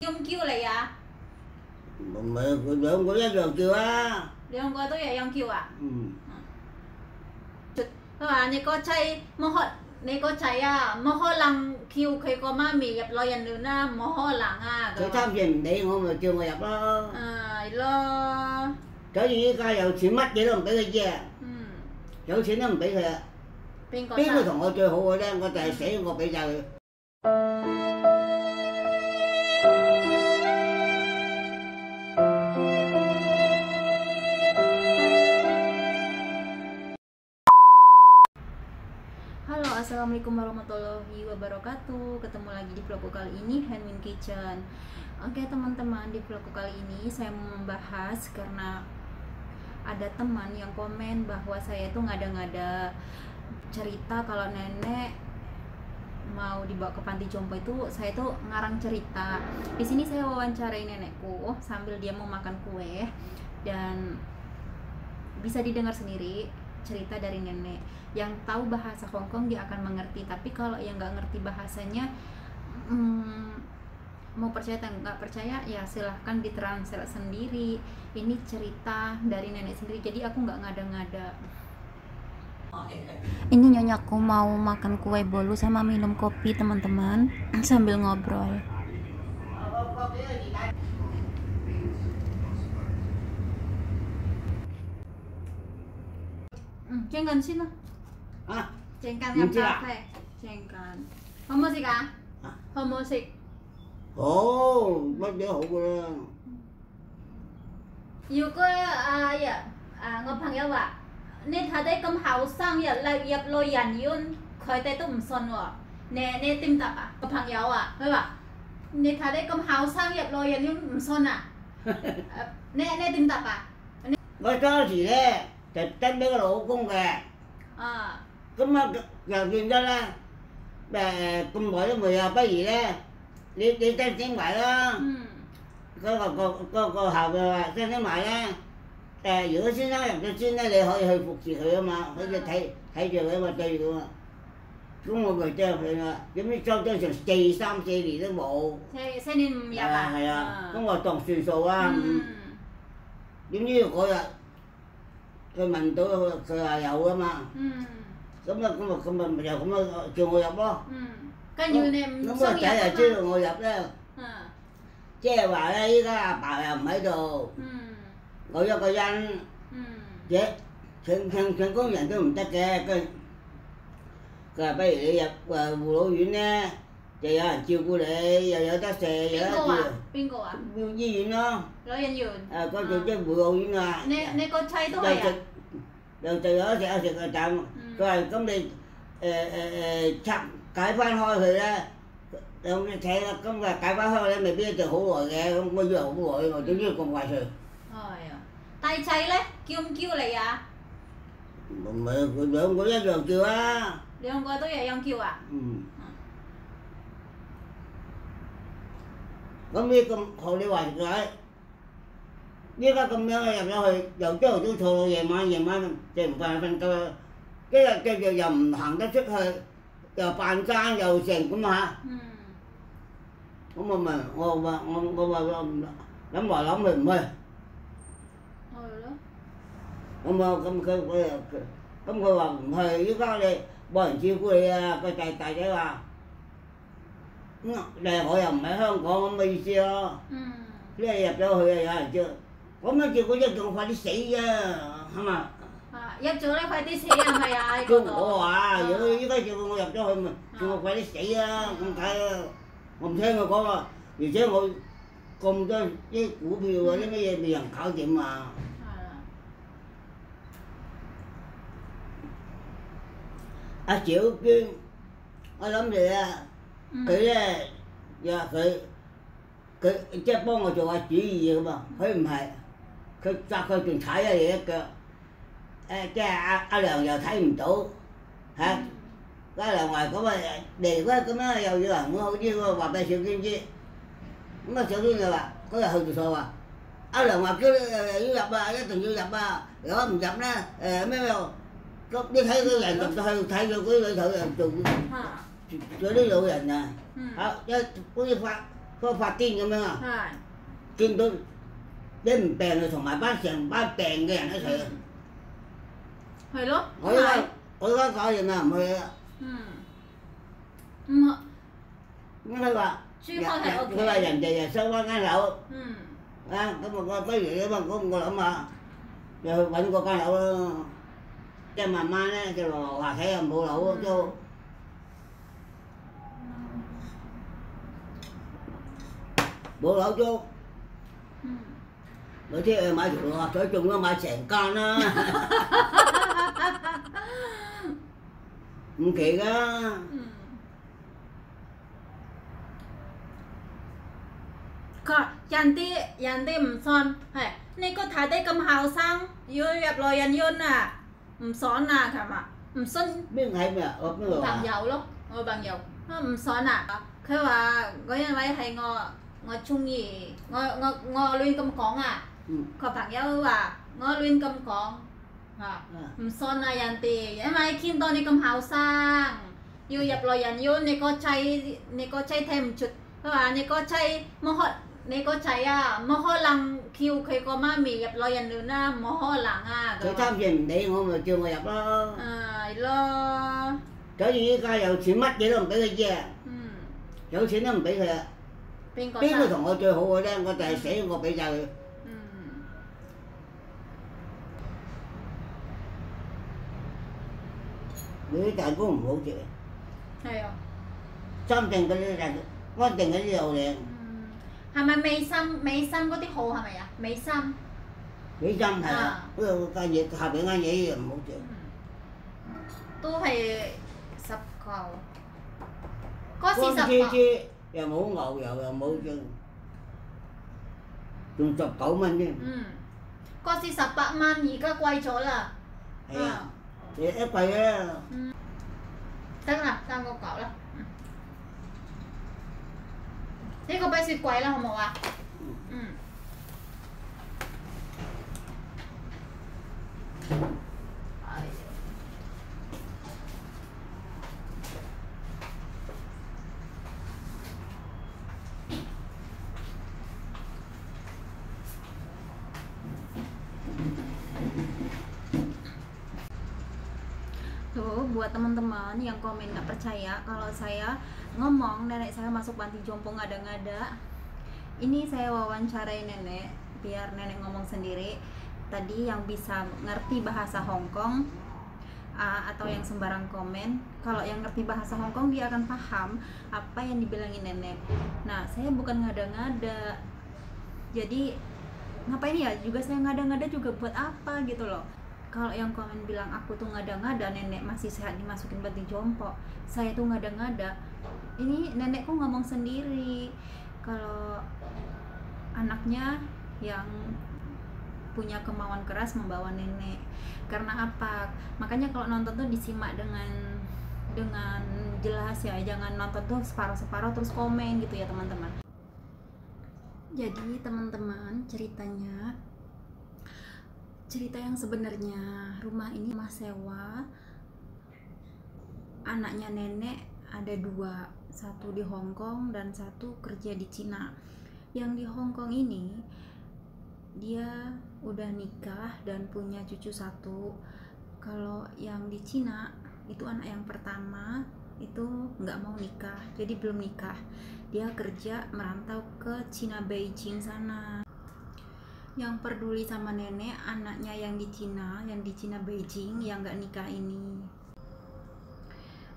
Không kêu lại à? Mày lượng của nó rồi kêu á. Lượng của tôi là kêu à? Ừ. Các bạn này có chạy mà họ này có chạy à mà họ làm kêu khi có mà mì gặp lo nhận nữa na mà họ làm à. Cái tham gì mình để không mà kêu người gặp đó. À lo. Cái gì cái有錢乜嘢都唔俾佢知啊！有錢都唔俾佢啊！邊個同我最好嘅咧？我就係死我俾晒佢。Halo, assalamualaikum warahmatullahi wabarakatuh. Ketemu lagi di vlogku kali ini, Handwin Kitchen. Oke teman-teman, di vlogku kali ini saya mau membahas karena ada teman yang komen bahwa saya itu ngada-ngada cerita kalau nenek mau dibawa ke panti jompo itu saya tuh ngarang cerita. Di sini saya wawancarai nenekku sambil dia mau makan kue dan bisa didengar sendiri cerita dari nenek. Yang tahu bahasa Hongkong dia akan mengerti, tapi kalau yang nggak ngerti bahasanya mau percaya atau nggak percaya ya silahkan ditranslate sendiri. Ini cerita dari nenek sendiri, jadi aku nggak ngada-ngada. Ini nyonyaku mau makan kue bolu sama minum kopi teman-teman sambil ngobrol. Jangan sih nah. Jangan nhập cà phê. Jangan. Không mua gì cả? Không mua gì. Ồ, mất nhớ hụt rồi. 如果我朋友話你睇啲咁後生入內人院，佢哋都唔信喎。你點答啊？個朋友啊，佢話你睇啲咁後生入內人院唔信啊？你點答啊？我當時咧就跟俾個老公嘅。咁啊又見得啦，咁耐都未啊，不如咧你申請埋啦。嗰個後嘅話申請埋咧，如果先生入咗先咧，你可以去服侍佢啊嘛，可以睇住佢啊嘛，對住佢嘛。咁我咪即係佢啦，點知裝咗成3、4年都冇。4年唔入啊？係啊，咁我當算數啊。點知嗰日佢問到佢話有啊嘛。咁咪又咁啊叫我入咯。跟住你唔咁個仔就知道我入咧。即係話咧，依家阿爸又唔喺度，我一個人，請工人都唔得嘅。佢話不如你入護老院咧，就有人照顧你，又有得食，又有得住。邊個啊？醫院咯。老人院。嗰度即係護老院啊。你個妻都係啊？又就有得食嘅但佢話咁你解翻開佢咧。咁你睇啦，咁啊解翻開咧，未必一定好耐嘅，咁我以為好耐喎，點知咁快脆？係啊，大仔咧叫唔叫你啊？唔係，佢兩個一樣叫啊。兩個都一樣叫啊？咁呢咁學你話齋，依家咁樣入咗去，由朝頭早坐到夜晚就唔瞓覺，一日繼續又唔行得出去，又扮生又成咁嚇。咁我話諗來諗去唔去。係咯。咁佢話唔去，依家你冇人照顧你啊！個大仔話，我又唔喺香港咁嘅意思咯。即係入咗去啊，有人照，咁樣照顧一仲快啲死啫，係嘛？入咗咧快啲死啊，係啊！我話如果依家照顧我入咗去，咪叫我快啲死啊！咁睇啊！我唔聽佢講啊，而且我咁多啲股票啊啲乜嘢未人搞掂啊！阿小娟，我諗住啊，佢咧又話佢即係幫我做下主意㗎嘛，佢唔係，佢砸佢仲踩咗你一腳，即係阿娘又睇唔到嚇。阿娘話咁啊嚟嗰咁樣又要人會好啲喎，話俾小娟知。咁啊小娟就話嗰日去住所話，阿娘話叫你要入啊，一定要入啊，如果唔入咧咩？咁你睇佢人入到去睇佢嗰啲裏頭人做啲老人啊，一好似 có phạt tin không à ใช่ tin tôi đến tiền rồi thằng mày bán tiền cái nó sợ เฮ้ยลูก ở đó có gì nào mà อืมอืม nó là Chứ không thể ok. cái là dành tiền sao có cái lậu อืม cái mà cái gì mà có lậu mà rồi vẫn có cái lậu cái mà má này cái lò hòa thấy là bộ lậu cho bộ lậu cho อืม bữa thế mà chủ họ nói chung nó mà chèn con á không kể đó อืมก็ยันตี้唔ซ้อน係你個睇啲咁後生要入來人冤啊唔爽啊係嘛唔信 biết hay mà ốp nó rồi 朋友咯我朋友唔爽啊佢話嗰一位係我中意我亂咁講啊 ừ. 個朋友話我亂咁講啊唔信啊人哋因為見到你咁後生要入來人冤你個仔睇唔出佢話你個仔冇可你個仔啊冇可能叫佢個媽咪入來人冤啊冇可能啊 Tôi tham gì mình để ngon mà chưa mà nhập đó 係咯 trở như cái giàu chuyện mất vậy đó mình俾佢chứ 嗯 giàu chuyện nó mình俾佢 邊個 biết 差 nó thằng tôi chơi hộ rồi đó có tài sẽ có bị giờ 嗯 để tài cũng không hỗ trợ 係啊 xong tiền cái là ngon tiền cái điều này 係咪美心嗰啲號係咪啊？美心 bị xong thầy À. cái việc học những cái gì không hỗ trợ 都係10個，嗰時 con 10 chi 個， chi giờ mũ ngầu giờ mũ chân dùng chọc cậu mình đi 嗰時18蚊，而家貴咗啦。 hay à để ép phải á 得啦，3個九啦。呢個比雪貴啦，好冇啊？Tuh, buat teman-teman yang komen nggak percaya kalau saya ngomong nenek saya masuk panti jompo ngada-ngada. Ini saya wawancarai nenek biar nenek ngomong sendiri. Tadi yang bisa ngerti bahasa Hongkong atau yang sembarang komen, kalau yang ngerti bahasa Hongkong dia akan paham apa yang dibilangin nenek. Nah, saya bukan ngada-ngada. Jadi ngapain ya? Juga saya ngada-ngada juga buat apa gitu loh. Kalau yang komen bilang aku tuh ngada-ngada nenek masih sehat dimasukin panti jompo, saya tuh ngada-ngada. Ini nenekku ngomong sendiri kalau anaknya yang punya kemauan keras membawa nenek. Karena apa? Makanya kalau nonton tuh disimak dengan jelas ya, jangan nonton tuh separuh-separuh terus komen gitu ya teman-teman. Jadi teman-teman, cerita yang sebenarnya, rumah ini rumah sewa. Anaknya nenek ada 2, satu di Hongkong dan satu kerja di Cina. Yang di Hongkong ini dia udah nikah dan punya cucu 1. Kalau yang di Cina itu anak yang pertama itu nggak mau nikah, jadi belum nikah. Dia kerja merantau ke Cina Beijing sana. Yang peduli sama nenek anaknya yang di Cina Beijing yang nggak nikah ini.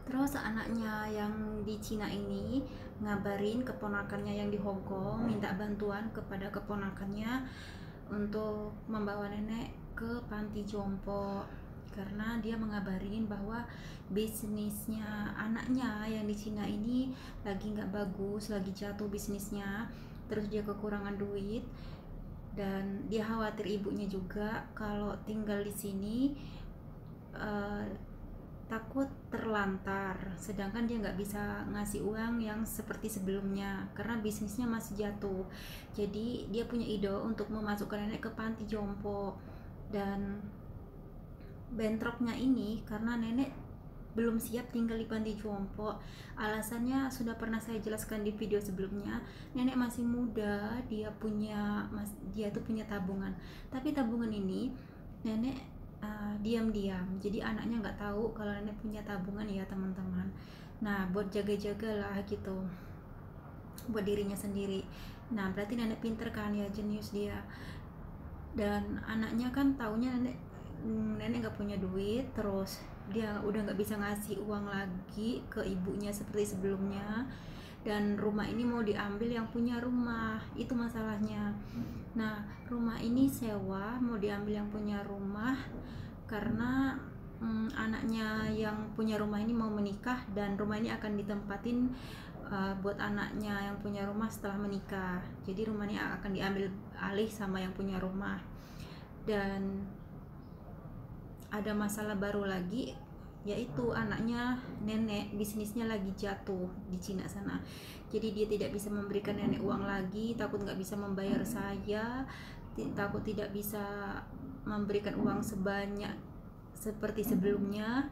Terus anaknya yang di Cina ini ngabarin keponakannya yang di Hongkong, minta bantuan kepada keponakannya untuk membawa nenek ke panti jompo karena dia mengabarin bahwa bisnisnya anaknya yang di Cina ini lagi nggak bagus, lagi jatuh bisnisnya, terus dia kekurangan duit. Dan dia khawatir ibunya juga kalau tinggal di sini takut terlantar, sedangkan dia nggak bisa ngasih uang yang seperti sebelumnya karena bisnisnya masih jatuh. Jadi dia punya ide untuk memasukkan nenek ke panti jompo. Dan bentroknya ini karena nenek belum siap tinggal di panti jompo. Alasannya sudah pernah saya jelaskan di video sebelumnya. Nenek masih muda, dia tuh punya tabungan. Tapi tabungan ini nenek diam-diam. Jadi anaknya nggak tahu kalau nenek punya tabungan ya teman-teman. Nah, buat jaga-jagalah gitu, buat dirinya sendiri. Nah, berarti nenek pinter kan ya, jenius dia. Dan anaknya kan taunya nenek nggak punya duit, terus dia udah nggak bisa ngasih uang lagi ke ibunya seperti sebelumnya, dan rumah ini mau diambil yang punya rumah, itu masalahnya. Nah, rumah ini sewa, mau diambil yang punya rumah karena anaknya yang punya rumah ini mau menikah, dan rumah ini akan ditempatin buat anaknya yang punya rumah setelah menikah. Jadi rumah ini akan diambil alih sama yang punya rumah. Dan ada masalah baru lagi, yaitu anaknya nenek bisnisnya lagi jatuh di Cina sana. Jadi dia tidak bisa memberikan nenek uang lagi, takut nggak bisa membayar saya, takut tidak bisa memberikan uang sebanyak seperti sebelumnya.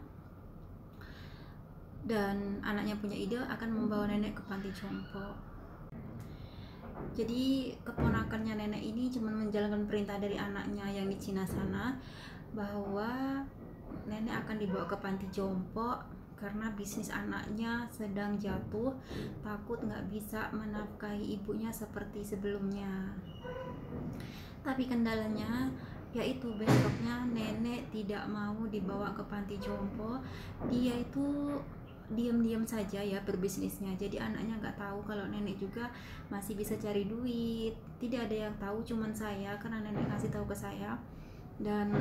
Dan anaknya punya ide akan membawa nenek ke panti jompo. Jadi keponakannya nenek ini cuma menjalankan perintah dari anaknya yang di Cina sana, bahwa nenek akan dibawa ke panti jompo karena bisnis anaknya sedang jatuh, takut nggak bisa menafkahi ibunya seperti sebelumnya. Tapi kendalanya yaitu besoknya nenek tidak mau dibawa ke panti jompo. Dia itu diam-diam saja ya berbisnisnya, jadi anaknya nggak tahu kalau nenek juga masih bisa cari duit. Tidak ada yang tahu, cuman saya, karena nenek kasih tahu ke saya. Dan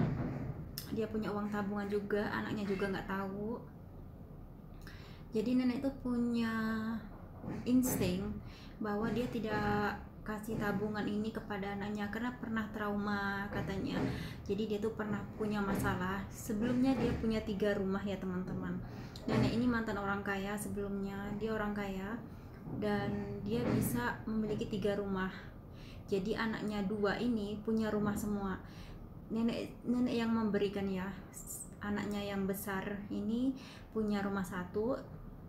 dia punya uang tabungan juga, anaknya juga nggak tahu. Jadi nenek tuh punya insting bahwa dia tidak kasih tabungan ini kepada anaknya karena pernah trauma katanya. Jadi dia tuh pernah punya masalah. Sebelumnya dia punya 3 rumah ya teman-teman. Nenek ini mantan orang kaya sebelumnya, dia orang kaya dan dia bisa memiliki 3 rumah. Jadi anaknya 2 ini punya rumah semua. Nenek yang memberikan ya. Anaknya yang besar ini punya rumah 1,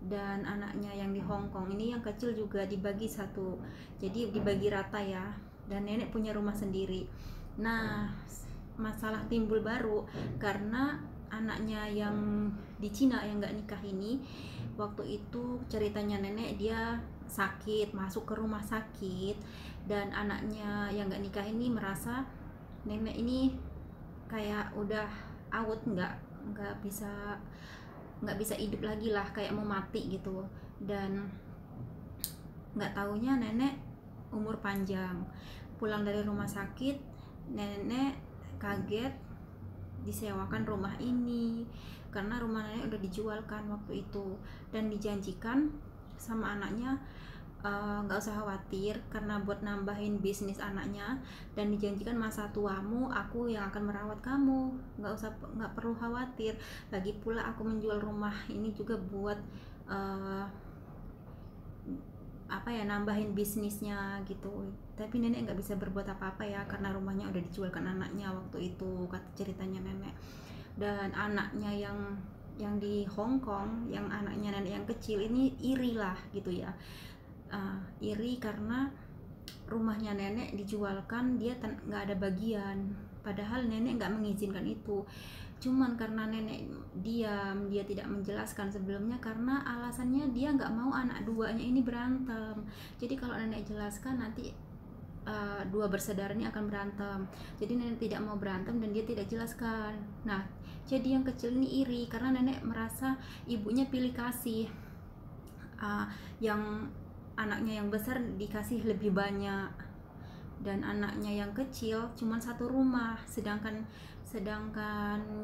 dan anaknya yang di Hong Kong ini yang kecil juga dibagi 1. Jadi dibagi rata ya. Dan nenek punya rumah sendiri. Nah, masalah timbul baru karena anaknya yang di Cina yang nggak nikah ini, waktu itu ceritanya nenek dia sakit, masuk ke rumah sakit, dan anaknya yang nggak nikah ini merasa nenek ini kayak udah out, nggak bisa hidup lagi lah, kayak mau mati gitu. Dan nggak taunya nenek umur panjang. Pulang dari rumah sakit, nenek kaget disewakan rumah ini karena rumah nenek udah dijualkan waktu itu, dan dijanjikan sama anaknya nggak usah khawatir karena buat nambahin bisnis anaknya, dan dijanjikan masa tuamu aku yang akan merawat kamu, nggak perlu khawatir. Lagi pula aku menjual rumah ini juga buat nambahin bisnisnya gitu. Tapi nenek nggak bisa berbuat apa-apa ya karena rumahnya udah dijualkan anaknya waktu itu, kata ceritanya nenek. Dan anaknya yang di Hong Kong, yang anaknya nenek yang kecil ini iri lah gitu ya. Iri karena rumahnya nenek dijualkan, dia nggak ada bagian, padahal nenek nggak mengizinkan itu. Cuman karena nenek diam, dia tidak menjelaskan sebelumnya karena alasannya dia nggak mau anak 2-nya ini berantem. Jadi kalau nenek jelaskan nanti 2 bersaudara ini akan berantem. Jadi nenek tidak mau berantem dan dia tidak jelaskan. Nah, jadi yang kecil ini iri karena nenek merasa ibunya pilih kasih, yang anaknya yang besar dikasih lebih banyak, dan anaknya yang kecil cuma 1 rumah, sedangkan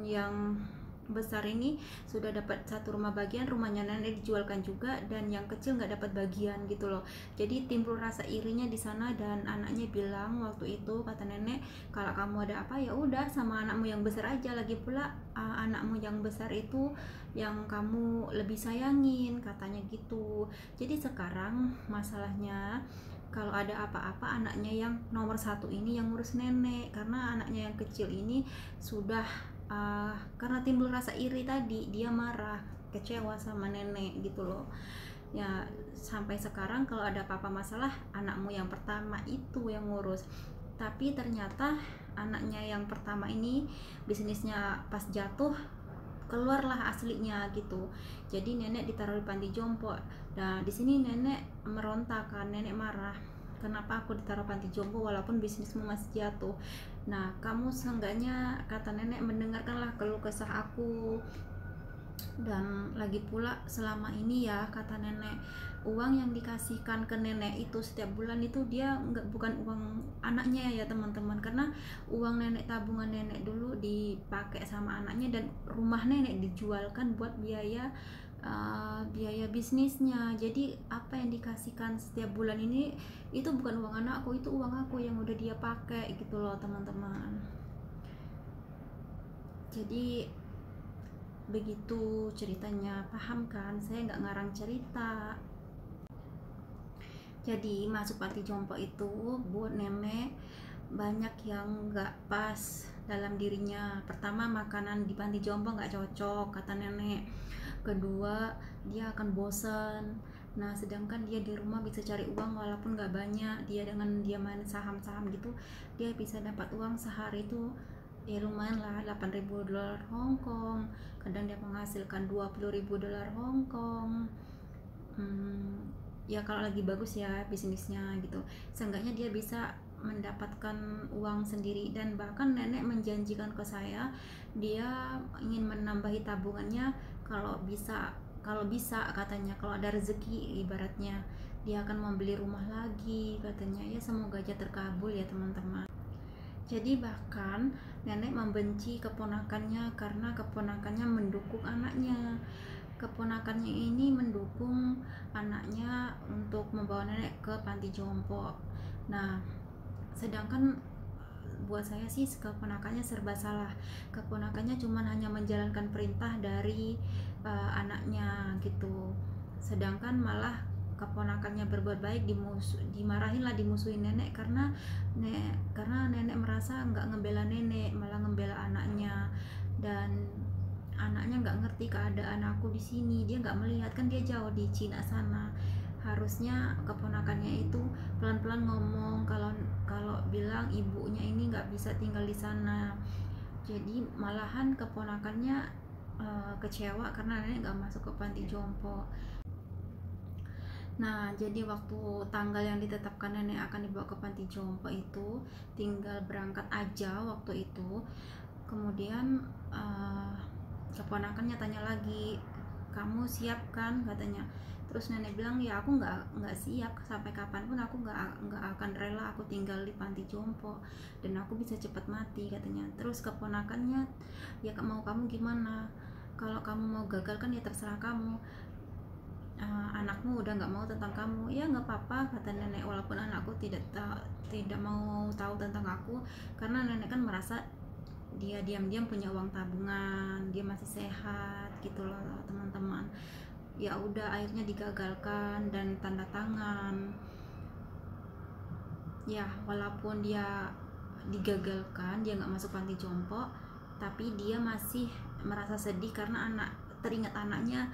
yang besar ini sudah dapat 1 rumah bagian, rumahnya nenek dijualkan juga, dan yang kecil nggak dapat bagian gitu loh. Jadi timbul rasa irinya di sana, dan anaknya bilang waktu itu, kata nenek, kalau kamu ada apa ya udah sama anakmu yang besar aja, lagi pula anakmu yang besar itu yang kamu lebih sayangin, katanya gitu. Jadi sekarang masalahnya kalau ada apa-apa anaknya yang nomor 1 ini yang ngurus nenek, karena anaknya yang kecil ini sudah karena timbul rasa iri tadi, dia marah kecewa sama nenek gitu loh. Ya sampai sekarang kalau ada apa-apa masalah, anakmu yang pertama itu yang ngurus. Tapi ternyata anaknya yang pertama ini bisnisnya pas jatuh keluarlah aslinya gitu. Jadi nenek ditaruh di panti jompo. Nah di sini nenek meronta kan, nenek marah, kenapa aku ditaruh panti jompo walaupun bisnismu masih jatuh. Nah kamu seenggaknya, kata nenek, mendengarkanlah keluh kesah aku. Dan lagi pula selama ini ya, kata nenek, uang yang dikasihkan ke nenek itu setiap bulan itu dia bukan uang anaknya ya teman-teman, karena uang nenek, tabungan nenek dulu dipakai sama anaknya dan rumah nenek dijualkan buat biaya biaya bisnisnya. Jadi apa yang dikasihkan setiap bulan ini itu bukan uang anakku, itu uang aku yang udah dia pakai gitu loh teman-teman. Jadi begitu ceritanya, paham kan? Saya nggak ngarang cerita. Jadi masuk panti jompo itu buat nenek banyak yang nggak pas dalam dirinya. Pertama, makanan di panti jompo nggak cocok kata nenek. Kedua, dia akan bosan. Nah sedangkan dia di rumah bisa cari uang walaupun nggak banyak. Dia dengan dia main saham-saham gitu, dia bisa dapat uang sehari itu ya lumayan lah, 8.000 dolar Hong Kong. Kadang dia menghasilkan 20.000 dolar Hong Kong. Ya kalau lagi bagus ya bisnisnya gitu, seenggaknya dia bisa mendapatkan uang sendiri. Dan bahkan nenek menjanjikan ke saya dia ingin menambahi tabungannya kalau bisa katanya, kalau ada rezeki ibaratnya dia akan membeli rumah lagi katanya. Ya semoga aja terkabul ya teman-teman. Jadi bahkan nenek membenci keponakannya karena keponakannya mendukung anaknya. Keponakannya ini mendukung anaknya untuk membawa nenek ke panti jompo. Nah sedangkan buat saya sih keponakannya serba salah. Keponakannya cuma hanya menjalankan perintah dari anaknya gitu, sedangkan malah keponakannya berbuat baik dimarahin lah, dimusuhin nenek karena nenek merasa nggak ngebela nenek, malah ngebela anaknya. Dan anaknya nggak ngerti keadaan aku di sini, dia nggak melihat kan, dia jauh di Cina sana. Harusnya keponakannya itu pelan-pelan ngomong kalau bilang ibunya ini nggak bisa tinggal di sana. Jadi malahan keponakannya kecewa karena nenek nggak masuk ke panti jompo. Nah jadi waktu tanggal yang ditetapkan nenek akan dibawa ke panti jompo itu tinggal berangkat aja waktu itu. Kemudian keponakannya tanya lagi, kamu siap kan katanya. Terus nenek bilang ya aku nggak siap, sampai kapanpun aku nggak akan rela aku tinggal di panti jompo dan aku bisa cepat mati katanya. Terus keponakannya, ya mau kamu gimana, kalau kamu mau gagal kan ya terserah kamu, anakmu udah nggak mau tentang kamu. Ya nggak apa-apa kata nenek, walaupun anakku tidak mau tahu tentang aku, karena nenek kan merasa dia diam-diam punya uang tabungan, dia masih sehat gitu loh teman-teman. Ya udah akhirnya digagalkan dan tanda tangan. Ya walaupun dia digagalkan, dia nggak masuk panti jompo, tapi dia masih merasa sedih karena teringat anaknya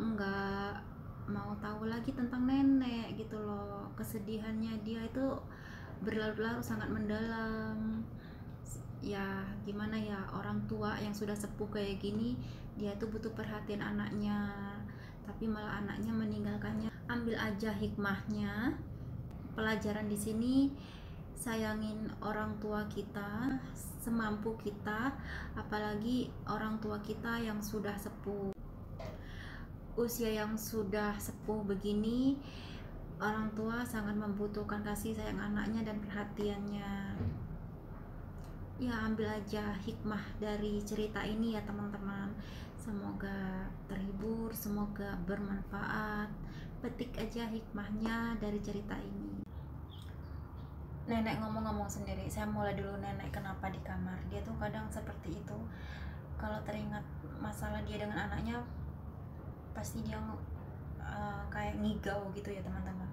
nggak mau tahu lagi tentang nenek gitu loh. Kesedihannya dia itu berlarut-larut, sangat mendalam. Ya gimana ya, orang tua yang sudah sepuh kayak gini, dia tuh butuh perhatian anaknya, tapi malah anaknya meninggalkannya. Ambil aja hikmahnya, pelajaran di sini, sayangin orang tua kita semampu kita, apalagi orang tua kita yang sudah sepuh. Usia yang sudah sepuh begini, orang tua sangat membutuhkan kasih sayang anaknya dan perhatiannya. Ya ambil aja hikmah dari cerita ini ya teman-teman. Semoga terhibur, semoga bermanfaat. Petik aja hikmahnya dari cerita ini. Nenek ngomong-ngomong sendiri, saya mulai dulu. Nenek kenapa di kamar, dia tuh kadang seperti itu. Kalau teringat masalah dia dengan anaknya, pasti dia kayak ngigau gitu ya teman-teman.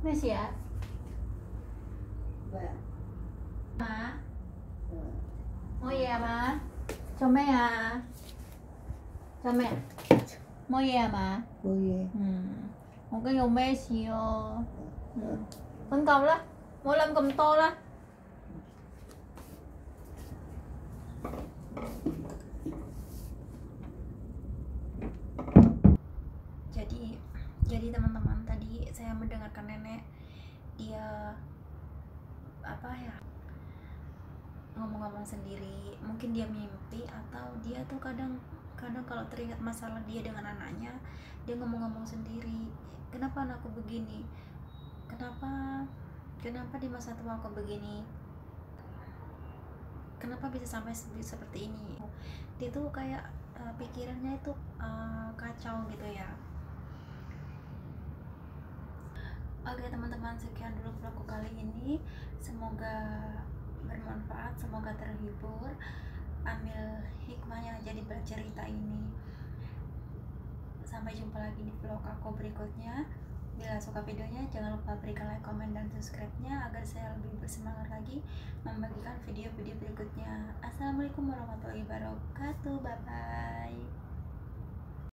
Mas ya, Chomea. Chomea. Moye mà. Moye. Một cái dòng me xìu. Con cầu đó. Mỗi lần cầm to đó. Jadi teman-teman, tadi saya mendengarkan nenek dia ngomong-ngomong sendiri. Mungkin dia mimpi atau dia tuh kadang kalau teringat masalah dia dengan anaknya, dia ngomong-ngomong sendiri. Kenapa anakku begini? Kenapa di masa tua aku begini? Kenapa bisa sampai seperti ini? Dia tuh kayak pikirannya itu kacau gitu ya. Oke teman-teman, sekian dulu vlogku kali ini. Semoga bermanfaat, semoga terhibur, ambil hikmahnya aja di balik cerita ini. Sampai jumpa lagi di vlog aku berikutnya. Bila suka videonya, jangan lupa berikan like, komen, dan subscribe-nya agar saya lebih bersemangat lagi membagikan video-video berikutnya. Assalamualaikum warahmatullahi wabarakatuh. Bye bye.